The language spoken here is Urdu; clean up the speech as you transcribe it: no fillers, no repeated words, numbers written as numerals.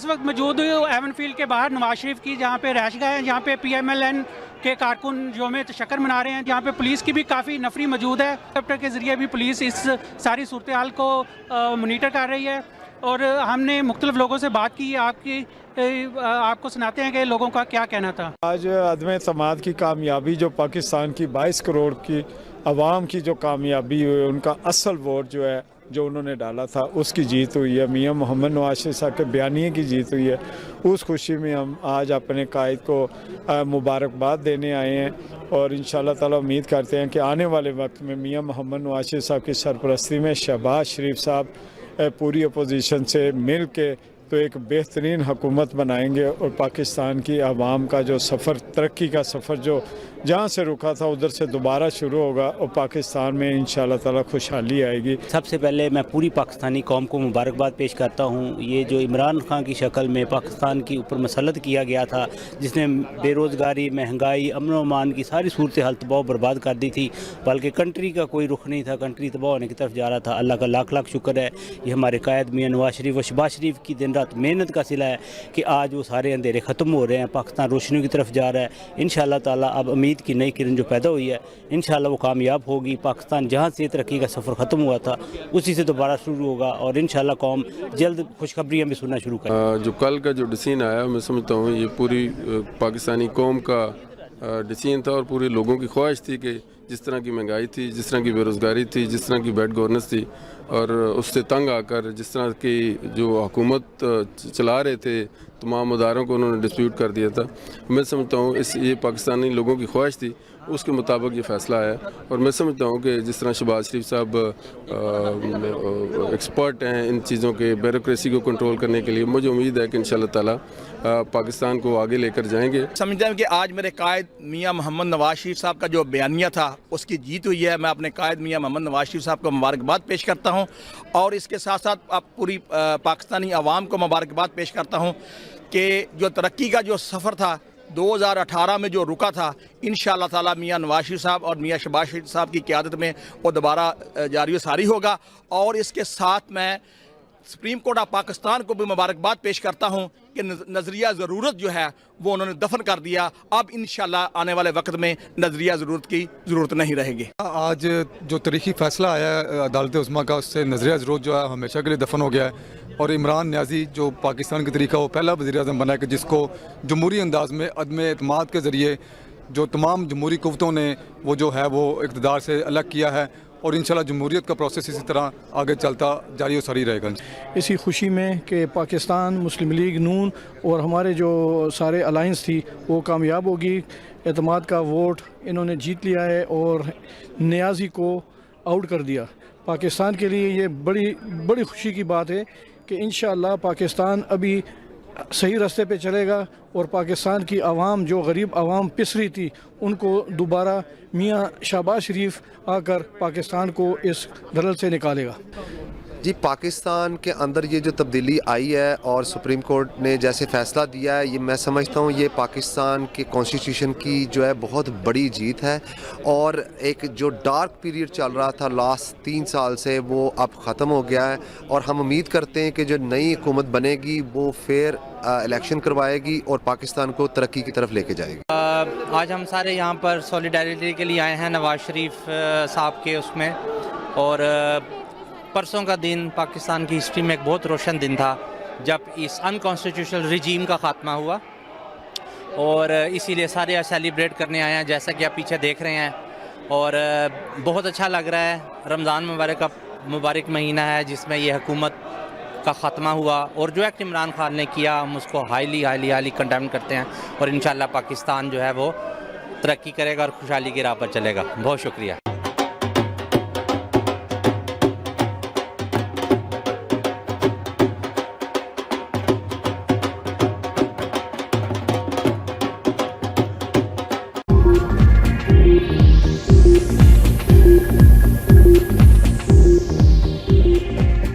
اس وقت موجود ہوں ایون فیلڈ کے باہر نواز شریف کی جہاں پہ رہائش گاہ ہے، جہاں پہ PMLN کے کارکن یوم تشکر منا رہے ہیں، جہاں پہ پولیس کی بھی کافی نفری موجود ہے۔ ہیلی کاپٹر کے ذریعے بھی پولیس اس ساری صورتحال کو مانیٹر کر رہی ہے، اور ہم نے مختلف لوگوں سے بات کی۔ آپ کو سناتے ہیں کہ لوگوں کا کیا کہنا تھا۔ آج عدم اعتماد کی کامیابی جو پاکستان کی 22 کروڑ کی عوام کی جو کامیابی ہوئی، ان کا اصل ووٹ جو ہے جو انہوں نے ڈالا تھا اس کی جیت ہوئی ہے، میاں محمد نواز شریف صاحب کے بیانیے کی جیت ہوئی ہے۔ اس خوشی میں ہم آج اپنے قائد کو مبارکباد دینے آئے ہیں، اور انشاءاللہ تعالی امید کرتے ہیں کہ آنے والے وقت میں میاں محمد نواز شریف صاحب کی سرپرستی میں شہباز شریف صاحب پوری اپوزیشن سے مل کے تو ایک بہترین حکومت بنائیں گے، اور پاکستان کی عوام کا جو سفر، ترقی کا سفر جو جہاں سے رکا تھا ادھر سے دوبارہ شروع ہوگا، اور پاکستان میں انشاءاللہ تعالی خوشحالی آئے گی۔ سب سے پہلے میں پوری پاکستانی قوم کو مبارکباد پیش کرتا ہوں۔ یہ جو عمران خان کی شکل میں پاکستان کے اوپر مسلط کیا گیا تھا، جس نے بے روزگاری، مہنگائی، امن و امان کی ساری صورتحال تباہ و برباد کر دی تھی، بلکہ کنٹری کا کوئی رخ نہیں تھا، کنٹری تباہ ہونے کی طرف جا رہا تھا۔ اللہ کا لاکھ لاکھ شکر ہے، یہ ہمارے قائد میاں نواز شریف و شہباز شریف کی دن رات محنت کا صلہ ہے کہ آج وہ سارے اندھیرے ختم ہو رہے ہیں، پاکستان روشنیوں کی طرف جا رہا ہے۔ انشاءاللہ تعالی اب امید کی نئی کرن جو پیدا ہوئی ہے، انشاءاللہ وہ کامیاب ہوگی۔ پاکستان جہاں سے ترقی کا سفر ختم ہوا تھا اسی سے دوبارہ شروع ہوگا، اور انشاءاللہ قوم جلد خوشخبریاں بھی سننا شروع کرے۔ جو کل کا جو ڈسیزن آیا، میں سمجھتا ہوں یہ پوری پاکستانی قوم کا ڈسیزن تھا، اور پورے لوگوں کی خواہش تھی کہ جس طرح کی مہنگائی تھی، جس طرح کی بے روزگاری تھی، جس طرح کی بیڈ گورننس تھی، اور اس سے تنگ آ کر جس طرح کی جو حکومت چلا رہے تھے، تمام اداروں کو انہوں نے ڈسپیوٹ کر دیا تھا۔ میں سمجھتا ہوں یہ پاکستانی لوگوں کی خواہش تھی، اس کے مطابق یہ فیصلہ آیا، اور میں سمجھتا ہوں کہ جس طرح شہباز شریف صاحب ایکسپرٹ ہیں ان چیزوں کے بیوروکریسی کو کنٹرول کرنے کے لیے، مجھے امید ہے کہ انشاءاللہ تعالی پاکستان کو آگے لے کر جائیں گے۔ سمجھتا ہوں کہ آج میرے قائد میاں محمد نواز شریف صاحب کا جو بیانیہ تھا اس کی جیت ہوئی ہے۔ میں اپنے قائد میاں محمد نواز شریف صاحب کو مبارکباد پیش کرتا ہوں، اور اس کے ساتھ ساتھ اب پوری پاکستانی عوام کو مبارکباد پیش کرتا ہوں کہ جو ترقی کا جو سفر تھا 2018 میں جو رکا تھا، انشاءاللہ تعالی میاں نواز شریف صاحب اور میاں شہباز شریف صاحب کی قیادت میں وہ دوبارہ جاری و ساری ہوگا۔ اور اس کے ساتھ میں سپریم کورٹ آف پاکستان کو بھی مبارکباد پیش کرتا ہوں کہ نظریہ ضرورت جو ہے وہ انہوں نے دفن کر دیا۔ اب انشاءاللہ آنے والے وقت میں نظریہ ضرورت کی ضرورت نہیں رہے گی۔ آج جو تاریخی فیصلہ آیا ہے عدالت عظمیٰ کا، اس سے نظریہ ضرورت جو ہے ہمیشہ کے لیے دفن ہو گیا ہے، اور عمران نیازی جو پاکستان کے طریقہ وہ پہلا وزیر اعظم بنا ہے کہ جس کو جمہوری انداز میں عدم اعتماد کے ذریعے جو تمام جمہوری قوتوں نے وہ جو ہے وہ اقتدار سے الگ کیا ہے، اور انشاءاللہ جمہوریت کا پروسیس اسی طرح آگے چلتا جاری و ساری رہے گا۔ اسی خوشی میں کہ پاکستان مسلم لیگ نون اور ہمارے جو سارے الائنس تھی وہ کامیاب ہوگی، اعتماد کا ووٹ انہوں نے جیت لیا ہے اور نیازی کو آؤٹ کر دیا۔ پاکستان کے لیے یہ بڑی خوشی کی بات ہے کہ انشاءاللہ پاکستان ابھی صحیح راستے پہ چلے گا، اور پاکستان کی عوام جو غریب عوام پس رہی تھی ان کو دوبارہ میاں شہباز شریف آ کر پاکستان کو اس دلدل سے نکالے گا۔ جی، پاکستان کے اندر یہ جو تبدیلی آئی ہے اور سپریم کورٹ نے جیسے فیصلہ دیا ہے، یہ میں سمجھتا ہوں یہ پاکستان کے کانسٹیٹیوشن کی جو ہے بہت بڑی جیت ہے، اور ایک جو ڈارک پیریڈ چل رہا تھا لاسٹ 3 سال سے وہ اب ختم ہو گیا ہے، اور ہم امید کرتے ہیں کہ جو نئی حکومت بنے گی وہ فیئر الیکشن کروائے گی اور پاکستان کو ترقی کی طرف لے کے جائے گی۔ آج ہم سارے یہاں پر سولیڈیرٹی کے لیے آئے ہیں نواز شریف صاحب کے اس میں، اور پرسوں کا دن پاکستان کی ہسٹری میں ایک بہت روشن دن تھا جب اس انکانسٹیٹیوشنل رجیم کا خاتمہ ہوا، اور اسی لیے سارے سیلیبریٹ کرنے آئے ہیں جیسا کہ آپ پیچھے دیکھ رہے ہیں، اور بہت اچھا لگ رہا ہے۔ رمضان مبارک مہینہ ہے جس میں یہ حکومت کا خاتمہ ہوا، اور جو ایکٹ عمران خان نے کیا ہم اس کو ہائیلی کنڈیم کرتے ہیں، اور انشاءاللہ پاکستان جو ہے وہ ترقی کرے گا اور خوشحالی کی راہ پر چلے گا۔ بہت شکریہ۔